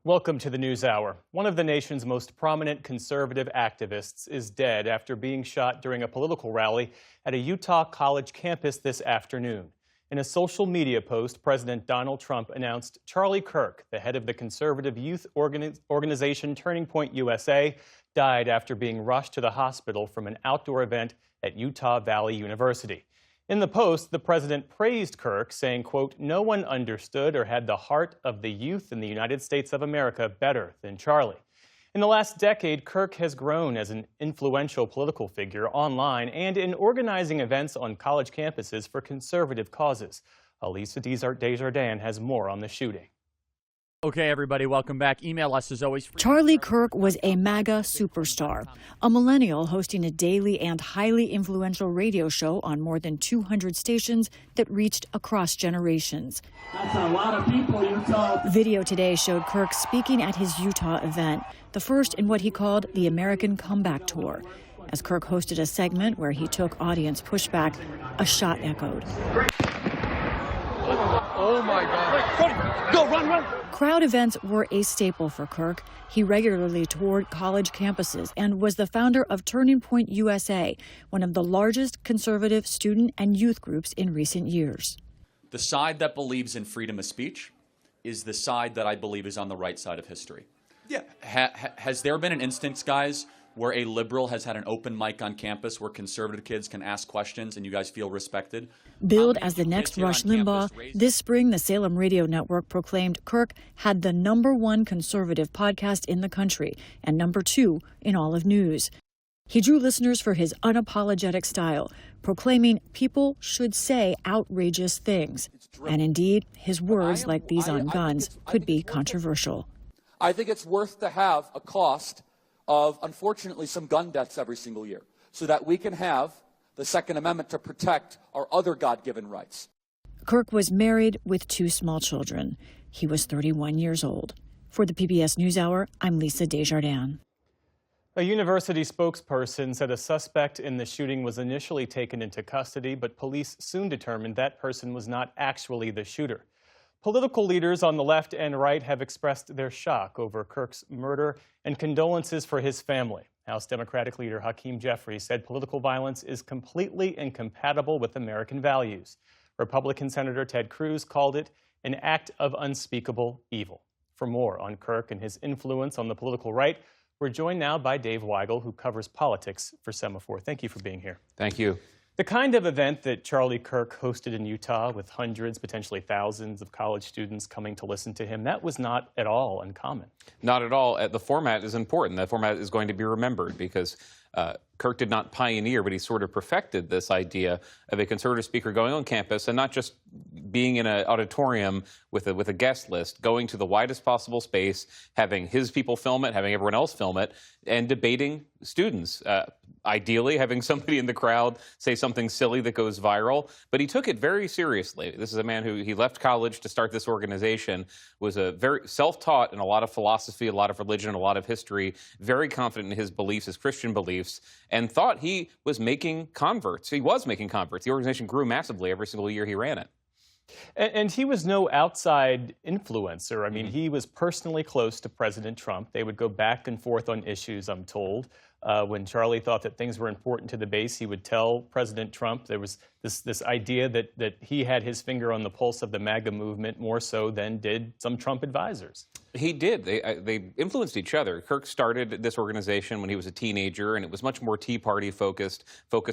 Welcome to the News Hour. One of the nation's most prominent conservative activists is dead after being shot during a political rally at a Utah college campus this afternoon. In a social media post, President Donald Trump announced Charlie Kirk, the head of the conservative youth organization Turning Point USA, died after being rushed to the hospital from an outdoor event at Utah Valley University. In the post, the president praised Kirk, saying, quote, "No one understood or had the heart of the youth in the United States of America better than Charlie." In the last decade, Kirk has grown as an influential political figure online and in organizing events on college campuses for conservative causes. Elisa Desjardins has more on the shooting. Okay, everybody, welcome back. Email us as always. Charlie Kirk was a MAGA superstar, a millennial hosting a daily and highly influential radio show on more than 200 stations that reached across generations. That's a lot of people, Utah. Video today showed Kirk speaking at his Utah event, the first in what he called the American Comeback Tour. As Kirk hosted a segment where he took audience pushback, a shot echoed. Oh my God. Go, run. Crowd events were a staple for Kirk. He regularly toured college campuses and was the founder of Turning Point USA, one of the largest conservative student and youth groups in recent years. The side that believes in freedom of speech is the side that I believe is on the right side of history. Yeah. Has there been an instance, guys, where a liberal has had an open mic on campus where conservative kids can ask questions and you guys feel respected? Billed as the next Rush Limbaugh, this spring the Salem Radio Network proclaimed Kirk had the #1 conservative podcast in the country and #2 in all of news. He drew listeners for his unapologetic style, proclaiming people should say outrageous things. And indeed, his words, like these on guns, could be controversial. I think it's worth to have a cost of, unfortunately, some gun deaths every single year so that we can have the Second Amendment to protect our other God-given rights. Kirk was married with 2 small children. He was 31 years old. For the PBS News Hour, I'm Lisa Desjardins. A university spokesperson said a suspect in the shooting was initially taken into custody, but police soon determined that person was not actually the shooter. Political leaders on the left and right have expressed their shock over Kirk's murder and condolences for his family. House Democratic leader Hakeem Jeffries said political violence is completely incompatible with American values. Republican Senator Ted Cruz called it an act of unspeakable evil. For more on Kirk and his influence on the political right, we're joined now by Dave Weigel, who covers politics for Semaphore. Thank you for being here. Thank you. The kind of event that Charlie Kirk hosted in Utah with hundreds, potentially thousands of college students coming to listen to him, that was not at all uncommon. Not at all. The format is important. That format is going to be remembered because Kirk did not pioneer, but he sort of perfected this idea of a conservative speaker going on campus and not just being in an auditorium with a guest list, going to the widest possible space, having his people film it, having everyone else film it, and debating students. Ideally, having somebody in the crowd say something silly that goes viral. But he took it very seriously. This is a man who he left college to start this organization, was a very self-taught in a lot of philosophy, a lot of religion, a lot of history, very confident in his beliefs, his Christian beliefs, and thought he was making converts. He was making converts. The organization grew massively every single year he ran it. And he was no outside influencer. I mean, he was personally close to President Trump. They would go back and forth on issues, I'm told. When Charlie thought that things were important to the base, he would tell President Trump. There was this idea that he had his finger on the pulse of the MAGA movement more so than did some Trump advisors. He did. They influenced each other. Kirk started this organization when he was a teenager, and it was much more Tea Party focused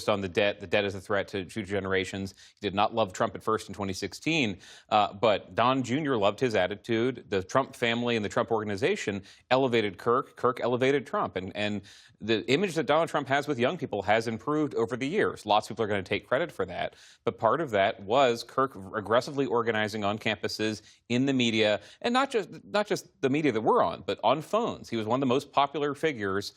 on the debt. The debt is a threat to future generations. He did not love Trump at first in 2016, but Don Jr. loved his attitude. The Trump family and the Trump organization elevated Kirk. Kirk elevated Trump. And the image that Donald Trump has with young people has improved over the years. Lots of people are going to take credit for that. But part of that was Kirk aggressively organizing on campuses, in the media, and not just the media that we're on, but on phones. He was one of the most popular figures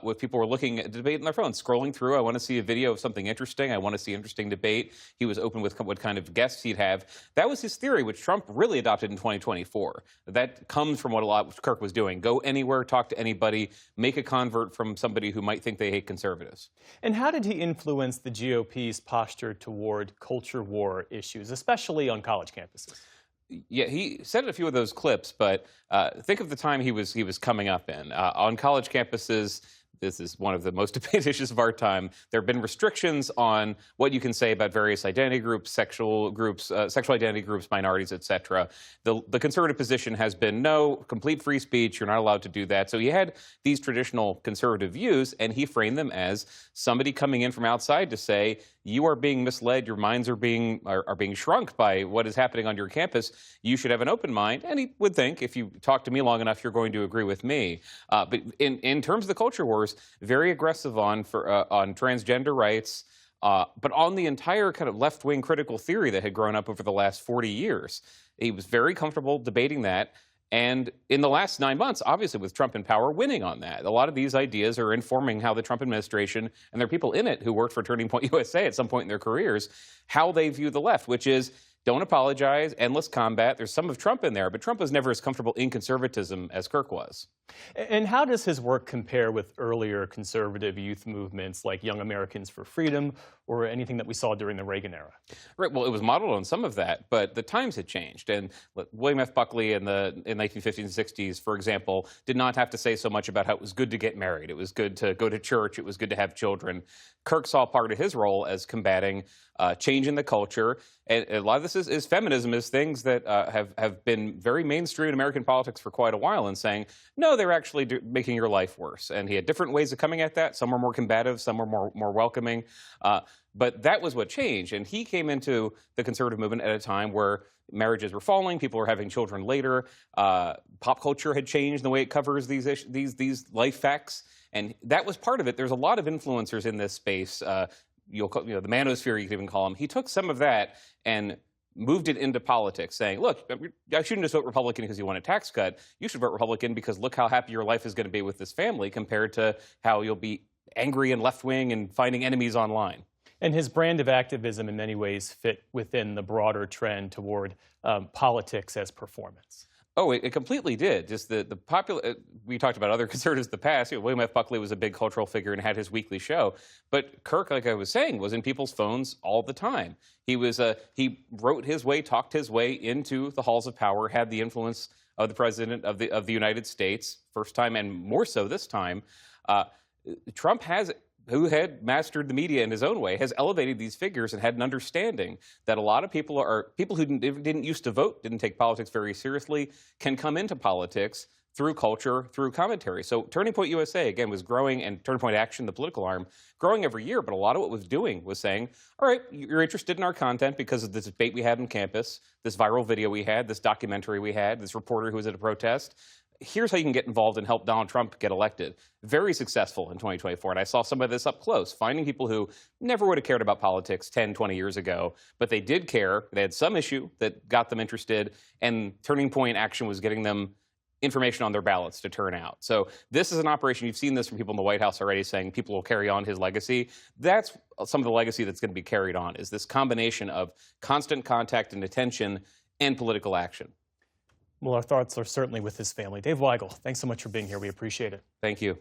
with people were looking at debate on their phones, scrolling through. I want to see a video of something interesting. I want to see interesting debate. He was open with what kind of guests he'd have. That was his theory, which Trump really adopted in 2024. That comes from what Kirk was doing. Go anywhere, talk to anybody, make a convert from somebody who might think they hate conservatives. And how did he influence the GOP's posture toward culture war issues, especially on college campuses? Yeah, he said a few of those clips, but think of the time he was coming up in on college campuses. This is one of the most debated issues of our time. There have been restrictions on what you can say about various identity groups, sexual identity groups, minorities, etc. The conservative position has been no, complete free speech. You're not allowed to do that. So he had these traditional conservative views, and he framed them as somebody coming in from outside to say, you are being misled. Your minds are being shrunk by what is happening on your campus. You should have an open mind. And he would think, if you talk to me long enough, you're going to agree with me. But in terms of the culture wars, very aggressive on transgender rights, but on the entire kind of left-wing critical theory that had grown up over the last 40 years. He was very comfortable debating that. And in the last 9 months, obviously with Trump in power, winning on that. A lot of these ideas are informing how the Trump administration, and there are people in it who worked for Turning Point USA at some point in their careers, how they view the left, which is don't apologize, endless combat. There's some of Trump in there, but Trump was never as comfortable in conservatism as Kirk was. And how does his work compare with earlier conservative youth movements like Young Americans for Freedom or anything that we saw during the Reagan era? Right. Well, it was modeled on some of that, but the times had changed. And William F. Buckley in the 1950s and 60s, for example, did not have to say so much about how it was good to get married. It was good to go to church. It was good to have children. Kirk saw part of his role as combating change in the culture. And a lot of this is feminism, is things that have been very mainstream in American politics for quite a while, and saying, no, they're actually making your life worse. And he had different ways of coming at that. Some were more combative, some were more welcoming. But that was what changed. And he came into the conservative movement at a time where marriages were falling, people were having children later, pop culture had changed the way it covers these life facts. And that was part of it. There's a lot of influencers in this space. The manosphere, you could even call them. He took some of that and moved it into politics, saying, look, I shouldn't just vote Republican because you want a tax cut. You should vote Republican because look how happy your life is going to be with this family compared to how you'll be angry and left-wing and finding enemies online. And his brand of activism in many ways fit within the broader trend toward politics as performance. Oh, it completely did. Just the popular. We talked about other conservatives in the past. William F. Buckley was a big cultural figure and had his weekly show. But Kirk, like I was saying, was in people's phones all the time. He wrote his way, talked his way into the halls of power, had the influence of the president of the United States, first time and more so this time. Trump who had mastered the media in his own way, has elevated these figures and had an understanding that a lot of people who didn't used to vote, didn't take politics very seriously, can come into politics through culture, through commentary. So Turning Point USA, again, was growing, and Turning Point Action, the political arm, growing every year, but a lot of what it was doing was saying, all right, you're interested in our content because of this debate we had on campus, this viral video we had, this documentary we had, this reporter who was at a protest. Here's how you can get involved and help Donald Trump get elected. Very successful in 2024. And I saw some of this up close, finding people who never would have cared about politics 10, 20 years ago, but they did care. They had some issue that got them interested, and Turning Point Action was getting them information on their ballots to turn out. So this is an operation. You've seen this from people in the White House already saying people will carry on his legacy. That's some of the legacy that's going to be carried on, is this combination of constant contact and attention and political action. Well, our thoughts are certainly with his family. Dave Weigel, thanks so much for being here. We appreciate it. Thank you.